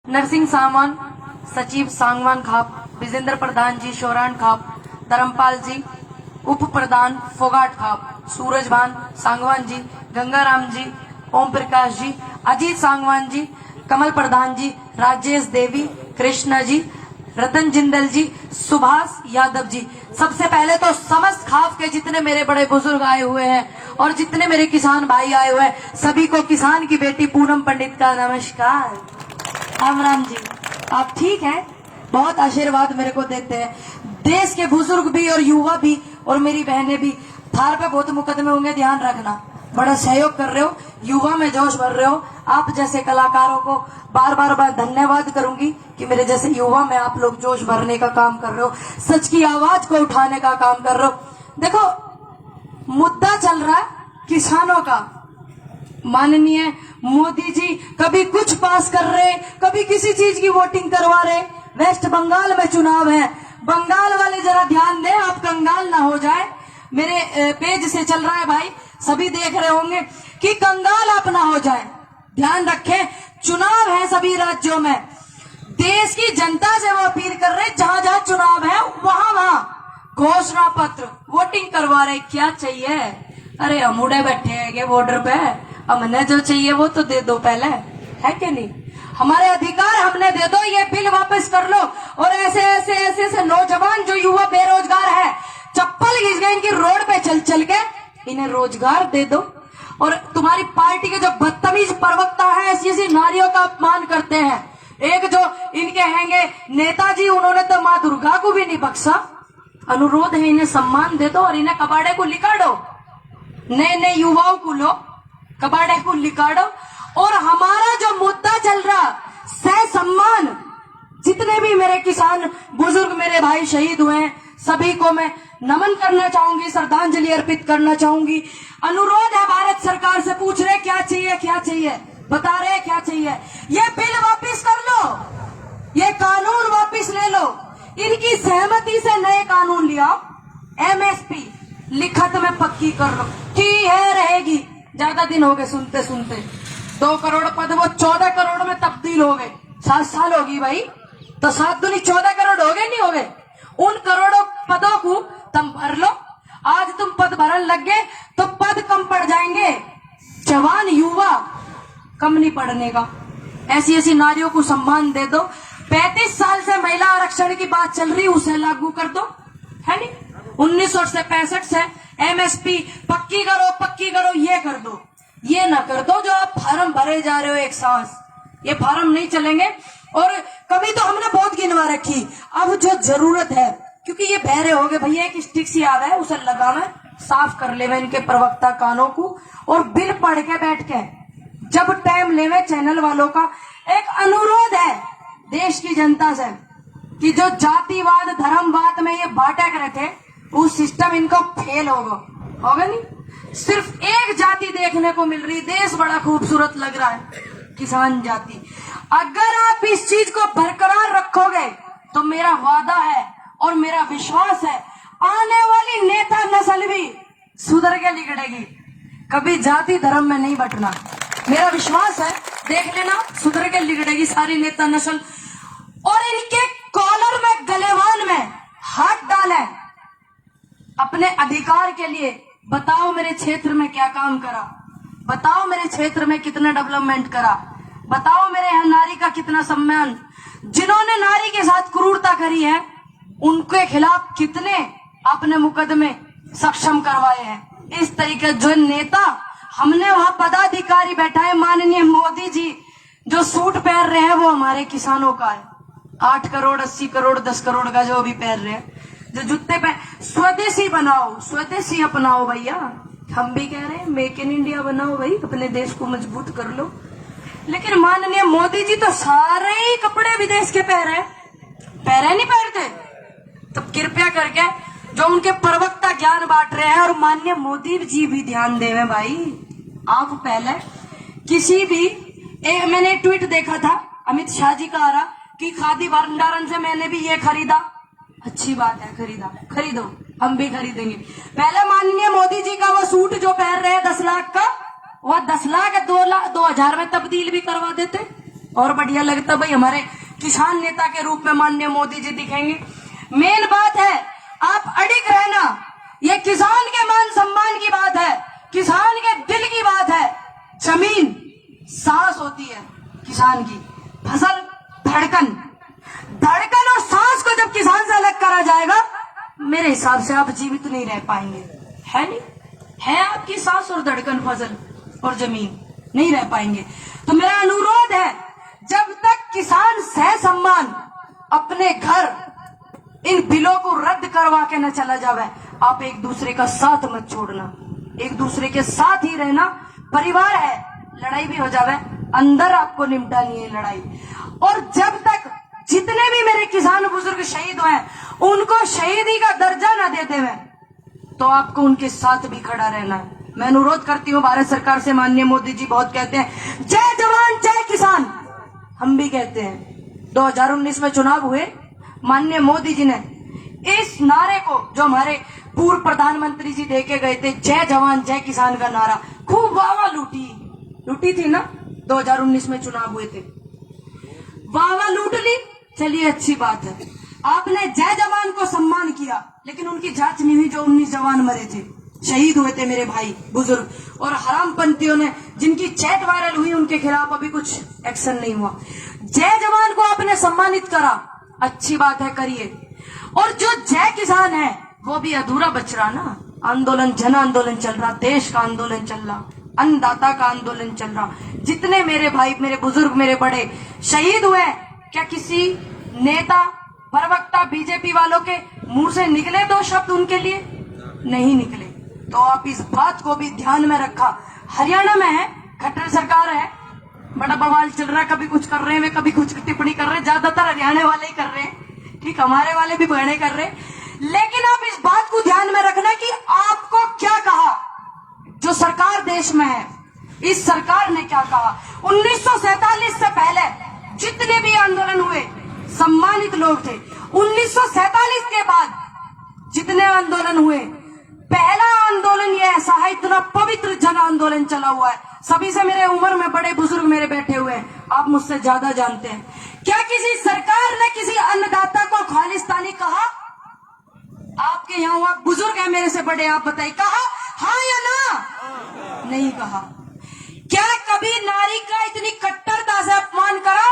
नरसिंह सामान, सचिव सांगवान खाप, विजेंद्र प्रधान जी शोरान खाप, धर्मपाल जी उप प्रधान फोगाट खाप, सूरज भान सांगवान जी, गंगाराम जी, ओम प्रकाश जी, अजीत सांगवान जी, कमल प्रधान जी, राजेश देवी, कृष्णा जी, रतन जिंदल जी, सुभाष यादव जी। सबसे पहले तो समस्त खाप के जितने मेरे बड़े बुजुर्ग आए हुए हैं और जितने मेरे किसान भाई आए हुए हैं, सभी को किसान की बेटी पूनम पंडित का नमस्कार। राम राम जी, आप ठीक हैं? बहुत आशीर्वाद मेरे को देते हैं। देश के बुजुर्ग भी और युवा भी और मेरी बहनें भी। थार पे बहुत मुकदमे होंगे, ध्यान रखना। बड़ा सहयोग कर रहे हो, युवा में जोश भर रहे हो। आप जैसे कलाकारों को बार बार धन्यवाद करूंगी कि मेरे जैसे युवा में आप लोग जोश भरने का काम कर रहे हो, सच की आवाज को उठाने का काम कर रहे हो। देखो, मुद्दा चल रहा है किसानों का। माननीय मोदी जी कभी कुछ पास कर रहे, कभी किसी चीज की वोटिंग करवा रहे। वेस्ट बंगाल में चुनाव है, बंगाल वाले जरा ध्यान दें, आप कंगाल ना हो जाए। मेरे पेज से चल रहा है भाई, सभी देख रहे होंगे कि कंगाल आप ना हो जाए। ध्यान रखें, चुनाव है सभी राज्यों में। देश की जनता से वो अपील कर रहे, जहां जहां चुनाव है वहां वहां घोषणा पत्र वोटिंग करवा रहे। क्या चाहिए? अरे हम उड़े बैठे हैं बॉर्डर पे, हमने जो चाहिए वो तो दे दो पहले, है कि नहीं? हमारे अधिकार हमने दे दो, ये बिल वापस कर लो। और ऐसे ऐसे ऐसे ऐसे नौजवान जो युवा बेरोजगार है, चप्पल घिस गए इनकी रोड पे चल चल के, इन्हें रोजगार दे दो। और तुम्हारी पार्टी के जो बदतमीज प्रवक्ता है, ऐसी ऐसी नारियों का अपमान करते हैं। एक जो इनके हैंगे नेताजी, उन्होंने तो माँ दुर्गा को भी नहीं बख्शा। अनुरोध है, इन्हें सम्मान दे दो और इन्हें कबाड़े को लिकाड़ो। नए नए युवाओं को लो, कबाड़े को लिकाड़ो। और हमारा जो मुद्दा चल रहा, सह सम्मान, जितने भी मेरे किसान बुजुर्ग मेरे भाई शहीद हुए हैं, सभी को मैं नमन करना चाहूंगी, श्रद्धांजलि अर्पित करना चाहूंगी। अनुरोध है भारत सरकार से, पूछ रहे क्या चाहिए, क्या चाहिए, बता रहे क्या चाहिए। ये बिल वापस कर लो, ये कानून वापस ले लो, इनकी सहमति से नए कानून ले आओ। एमएसपी लिखत में पक्की कर लो, ठीक है रहेगी। ज्यादा दिन हो गए सुनते सुनते, 2 करोड़ पद वो 14 करोड़ में तब्दील हो गए। 7 साल होगी भाई, तो 7 दूनी 14 करोड़ हो गए, नहीं हो गए? उन करोड़ों पदों को तुम भर लो। आज तुम पद भरन लग गए तो पद कम पड़ जाएंगे, जवान युवा कम नहीं पड़ने का। ऐसी ऐसी नारियों को सम्मान दे दो। 35 साल से महिला आरक्षण की बात चल रही, उसे लागू कर दो, है नहीं? 1965 से एमएसपी पक्की करो, ये कर दो। ये ना कर दो जो आप फार्म भरे जा रहे हो एक सांस, ये फार्म नहीं चलेंगे। और कमी तो हमने बहुत गिनवा रखी, अब जो जरूरत है, क्योंकि ये बहरे हो गए भैया, एक स्टिक सी याद है, उसे लगावे, साफ कर लेवे इनके प्रवक्ता कानों को। और बिल पढ़ के बैठ के जब टाइम लेवे, चैनल वालों का एक अनुरोध है देश की जनता से कि जो जातिवाद धर्मवाद में ये बांटे करे थे, वो सिस्टम इनको फेल होगा नहीं। सिर्फ एक जाति देखने को मिल रही, देश बड़ा खूबसूरत लग रहा है, किसान जाति। अगर आप इस चीज को बरकरार रखोगे तो मेरा वादा है और मेरा विश्वास है, आने वाली नेता नस्ल भी सुधर के निकलेगी। कभी जाति धर्म में नहीं बंटना, मेरा विश्वास है। देख लेना, सुधर के निकलेगी सारी नेता नस्ल। और इनके कॉलर में, गलेवान में हाथ डाले अपने अधिकार के लिए। बताओ मेरे क्षेत्र में क्या काम करा, बताओ मेरे क्षेत्र में कितना डेवलपमेंट करा, बताओ मेरे यहाँ नारी का कितना सम्मान। जिन्होंने नारी के साथ क्रूरता करी है, उनके खिलाफ कितने आपने मुकदमे सक्षम करवाए हैं। इस तरीके जो नेता हमने वहां पदाधिकारी बैठा है, माननीय मोदी जी जो सूट पहन रहे हैं, वो हमारे किसानों का है। 8 करोड़ 80 करोड़ 10 करोड़ का जो भी पहन रहे हैं, जो जूते पे, स्वदेशी बनाओ, स्वदेशी अपनाओ भैया। हम भी कह रहे हैं मेक इन इंडिया बनाओ भाई, अपने देश को मजबूत कर लो। लेकिन माननीय मोदी जी तो सारे ही कपड़े विदेश के पहरे नहीं पहनते। तो कृपया करके जो उनके प्रवक्ता ज्ञान बांट रहे हैं, और माननीय मोदी जी भी ध्यान देवे भाई। आप पहले किसी भी मैंने ट्वीट देखा था अमित शाह जी का आ रहा कि खादी भंडारण से मैंने भी ये खरीदा। अच्छी बात है, खरीदो, हम भी खरीदेंगे। पहले माननीय मोदी जी का वो सूट जो पहन रहे हैं 10 लाख का, वह 10 लाख 2 लाख 2000 में तब्दील भी करवा देते और बढ़िया लगता भाई हमारे किसान नेता के रूप में माननीय मोदी जी दिखेंगे। मेन बात है आप अडिग रहना, ये किसान के मान सम्मान की बात है, किसान के दिल की बात है। जमीन सांस होती है किसान की, फसल धड़कन, धड़कन और सांस को जब किसान से अलग करा जाएगा, मेरे हिसाब से आप जीवित नहीं रह पाएंगे। है नहीं, है आपकी सांस और धड़कन, फसल और जमीन, नहीं रह पाएंगे। तो मेरा अनुरोध है, जब तक किसान सह सम्मान अपने घर इन बिलों को रद्द करवा के न चला जावे, आप एक दूसरे का साथ मत छोड़ना, एक दूसरे के साथ ही रहना। परिवार है, लड़ाई भी हो जावे, अंदर आपको निपटानी है लड़ाई। और जब तक जितने भी मेरे किसान बुजुर्ग शहीद हुए उनको शहीदी का दर्जा न देते हुए, तो आपको उनके साथ भी खड़ा रहना है। मैं अनुरोध करती हूँ भारत सरकार से, माननीय मोदी जी बहुत कहते हैं जय जवान जय किसान, हम भी कहते हैं। 2019 में चुनाव हुए, माननीय मोदी जी ने इस नारे को, जो हमारे पूर्व प्रधानमंत्री जी दे के गए थे, जय जवान जय किसान का नारा, खूब वाह लूटी थी ना। 2019 में चुनाव हुए थे, वाह लूट ली, चलिए अच्छी बात है। आपने जय जवान को सम्मान किया, लेकिन उनकी जांच नहीं हुई जो 19 जवान मरे थे, शहीद हुए थे मेरे भाई बुजुर्ग। और हरामपंथियों ने जिनकी चैट वायरल हुई, उनके खिलाफ अभी कुछ एक्शन नहीं हुआ। जय जवान को आपने सम्मानित करा, अच्छी बात है, करिए। और जो जय किसान है वो भी अधूरा बच रहा ना। आंदोलन, जन आंदोलन चल रहा, देश का आंदोलन चल रहा, अन्नदाता का आंदोलन चल रहा। जितने मेरे भाई, मेरे बुजुर्ग, मेरे बड़े शहीद हुए, क्या किसी नेता, प्रवक्ता, बीजेपी वालों के मुंह से निकले 2 शब्द उनके लिए? नहीं निकले। तो आप इस बात को भी ध्यान में रखा। हरियाणा में है, खट्टर सरकार है, बड़ा बवाल चल रहा है, कभी कुछ कर रहे हैं, कभी कुछ टिप्पणी कर रहे हैं, ज्यादातर हरियाणा वाले ही कर रहे हैं, ठीक, हमारे वाले भी बहने कर रहे हैं। लेकिन आप इस बात को ध्यान में रखना कि आपको क्या कहा जो सरकार देश में है, इस सरकार ने क्या कहा। 1947 से पहले जितने भी आंदोलन हुए सम्मानित लोग थे। 1947 के बाद जितने आंदोलन हुए, पहला आंदोलन ये ऐसा है, इतना पवित्र जन आंदोलन चला हुआ है। सभी से मेरे उम्र में बड़े बुजुर्ग मेरे बैठे हुए हैं, आप मुझसे ज्यादा जानते हैं। क्या किसी सरकार ने किसी अन्नदाता को खालिस्तानी कहा? आपके यहाँ हुआ, बुजुर्ग है मेरे से बड़े, आप बताइए, कहा हाँ या ना? नहीं कहा। क्या कभी नारी का इतनी कट्टरता से अपमान करा?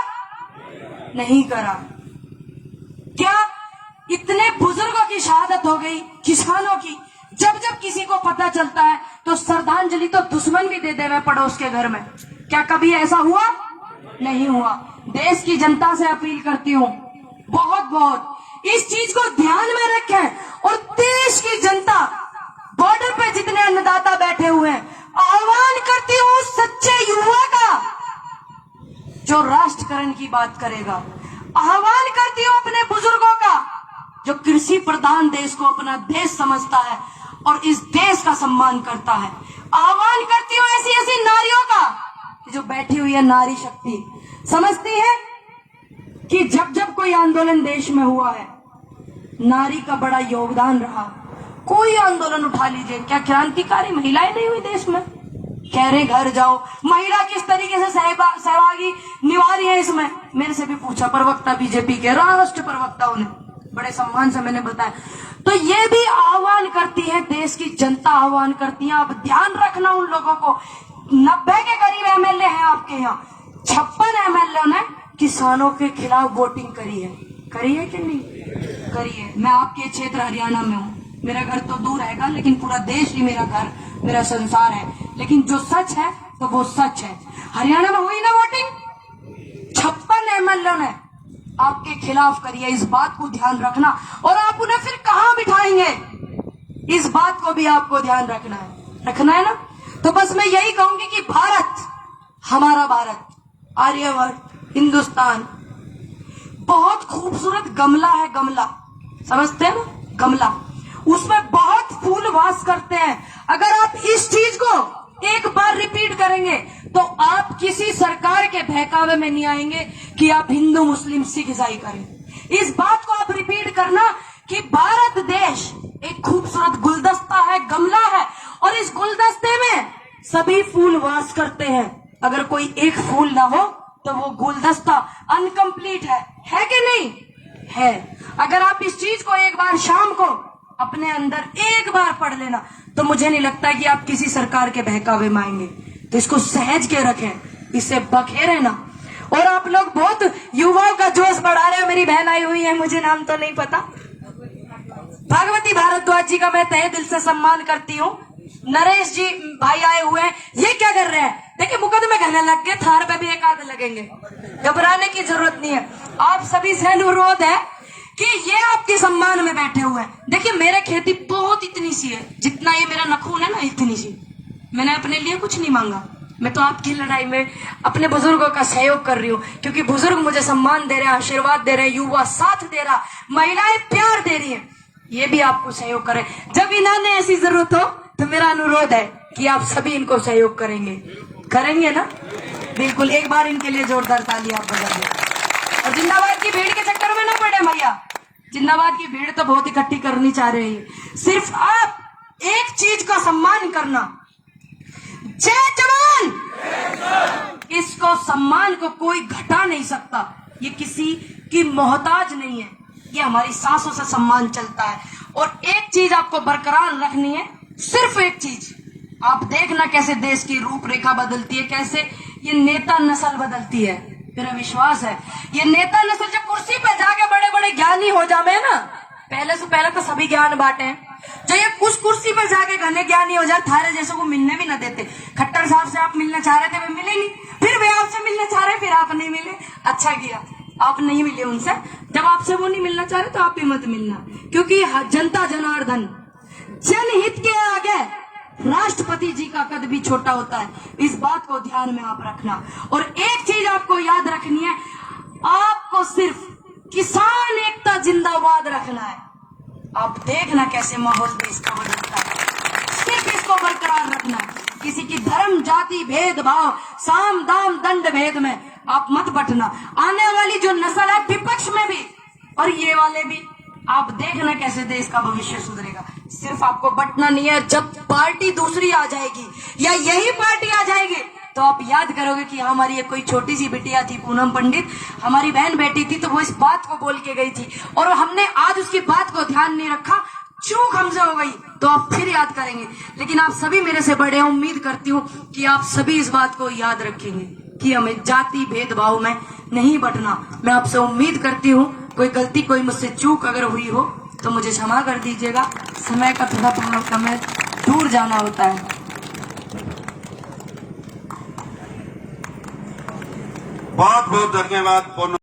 नहीं करा। क्या इतने बुजुर्गों की शहादत हो गई, किसानों की, जब जब किसी को पता चलता है तो श्रद्धांजलि तो दुश्मन भी दे देवे पड़ोस के घर में, क्या कभी ऐसा हुआ? नहीं हुआ। देश की जनता से अपील करती हूँ, बहुत इस चीज को ध्यान में रखें। और देश की जनता, बॉर्डर पे जितने अन्नदाता बैठे हुए हैं, आह्वान करती हूँ सच्चे युवा का जो राष्ट्रकरण की बात करेगा, आह्वान करती हूँ अपने बुजुर्गों का जो कृषि प्रधान देश को अपना देश समझता है और इस देश का सम्मान करता है। आह्वान करती हूँ ऐसी ऐसी नारियों का जो बैठी हुई है, नारी शक्ति, समझती है कि जब जब कोई आंदोलन देश में हुआ है, नारी का बड़ा योगदान रहा। कोई आंदोलन उठा लीजिए, क्या क्रांतिकारी महिलाएं नहीं हुई देश में? कह रहे घर जाओ, महिला किस तरीके से सहभागी निभा रही है इसमें? मेरे से भी पूछा प्रवक्ता बीजेपी के, राष्ट्र प्रवक्ता, उन्हें बड़े सम्मान से मैंने बताया। तो ये भी आह्वान करती है, देश की जनता आह्वान करती है। आप ध्यान रखना उन लोगों को, 90 के करीब एमएलए हैं आपके यहाँ, 56 एमएलए ने किसानों के खिलाफ वोटिंग करी है कि नहीं करी है? मैं आपके क्षेत्र हरियाणा में हूँ, मेरा घर तो दूर रहेगा, लेकिन पूरा देश ही मेरा घर, मेरा संसार है। लेकिन जो सच है तो वो सच है। हरियाणा में हुई ना वोटिंग, 56 एमएलए ने आपके खिलाफ करी है। इस बात को ध्यान रखना। और आप उन्हें फिर कहाँ बिठाएंगे, इस बात को भी आपको ध्यान रखना है ना। तो बस मैं यही कहूंगी कि भारत, हमारा भारत, आर्यवर्त, हिंदुस्तान बहुत खूबसूरत गमला है, गमला समझते हैं ना, गमला, उसमें बहुत फूल वास करते हैं। अगर आप इस चीज को एक बार रिपीट करेंगे तो आप किसी सरकार के बहकावे में नहीं आएंगे कि आप हिंदू, मुस्लिम, सिख, ईसाई करें। इस बात को आप रिपीट करना कि भारत देश एक खूबसूरत गुलदस्ता है, गमला है, और इस गुलदस्ते में सभी फूल वास करते हैं। अगर कोई एक फूल ना हो तो वो गुलदस्ता अनकंप्लीट है कि नहीं है। अगर आप इस चीज को एक बार शाम को अपने अंदर एक बार पढ़ लेना तो मुझे नहीं लगता कि आप किसी सरकार के बहकावे में आएंगे। तो इसको सहज के रखें, इससे बखेरे ना। और आप लोग बहुत युवाओं का जोश बढ़ा रहे हो। मेरी बहन आई हुई है, मुझे नाम तो नहीं पता, भागवती भारद्वाज जी का मैं तहे दिल से सम्मान करती हूँ। नरेश जी भाई आए हुए हैं, ये क्या कर रहे हैं? देखिए मुकदमे कहने लग गए, थार पे भी एक आध लगेंगे, घबराने की जरूरत नहीं है। आप सभी से अनुरोध है कि ये आपके सम्मान में बैठे हुए हैं। देखिए मेरे खेती बहुत इतनी सी है, जितना ये मेरा नखून है ना, इतनी सी। मैंने अपने लिए कुछ नहीं मांगा, मैं तो आपकी लड़ाई में अपने बुजुर्गों का सहयोग कर रही हूँ, क्योंकि बुजुर्ग मुझे सम्मान दे रहे हैं, आशीर्वाद दे रहे हैं, युवा साथ दे रहा, महिलाएं प्यार दे रही हैं, ये भी आपको सहयोग करें। जब इन्होंने ऐसी जरूरत हो तो मेरा अनुरोध है कि आप सभी इनको सहयोग करेंगे ना? बिल्कुल, एक बार इनके लिए जोरदार ताली आप बजा दें। और जिंदाबाद की भीड़ के चक्कर में ना पड़े भैया, जिंदाबाद की भीड़ तो बहुत इकट्ठी करनी चाह रही है। सिर्फ आप एक चीज का सम्मान करना, जय जवान, इसको सम्मान को कोई घटा नहीं सकता। ये किसी की मोहताज नहीं है, ये हमारी सांसों से सम्मान चलता है। और एक चीज आपको बरकरार रखनी है, सिर्फ एक चीज। आप देखना कैसे देश की रूपरेखा बदलती है, कैसे ये नेता नस्ल बदलती है। मेरा विश्वास है ये नेता नस्ल जब कुर्सी पे जाके बड़े बड़े ज्ञानी हो जावे ना, पहले से पहले तो सभी ज्ञान बांटे, जो ये उस कुर्सी पर जाके घने ज्ञानी हो जाए, थारे जैसे को मिलने भी ना देते। खट्टर साहब से आप मिलना चाह रहे थे, वे मिले नहीं, फिर वे आपसे मिलना चाह रहे, फिर आप नहीं मिले। अच्छा किया आप नहीं मिले उनसे। जब आपसे वो नहीं मिलना चाह रहे तो आप भी मत मिलना, क्योंकि जनता जनार्दन, जनहित के आगे राष्ट्रपति जी का कद भी छोटा होता है। इस बात को ध्यान में आप रखना। और एक चीज आपको याद रखनी है, आपको सिर्फ किसान एकता जिंदाबाद रखना है। आप देखना कैसे माहौल देश का बदलता है, सिर्फ इसको बरकरार रखना है। किसी की धर्म जाति भेदभाव साम दाम दंड भेद में आप मत बटना। आने वाली जो नस्ल है विपक्ष में भी और ये वाले भी, आप देखना कैसे देश का भविष्य सुधरेगा। सिर्फ आपको बटना नहीं है। जब पार्टी दूसरी आ जाएगी या यही पार्टी आ जाएगी तो आप याद करोगे कि हमारी एक कोई छोटी सी बिटिया थी, पूनम पंडित, हमारी बहन बेटी थी, तो वो इस बात को बोल के गई थी और हमने आज उसकी बात को ध्यान नहीं रखा, चूक हमसे हो गई, तो आप फिर याद करेंगे। लेकिन आप सभी मेरे से बड़े हैं, उम्मीद करती हूँ कि आप सभी इस बात को याद रखेंगे कि हमें जाति भेदभाव में नहीं बटना। मैं आपसे उम्मीद करती हूँ कोई गलती, कोई मुझसे चूक अगर हुई हो तो मुझे क्षमा कर दीजिएगा। समय का थोड़ा समय दूर जाना होता है। बहुत बहुत धन्यवाद।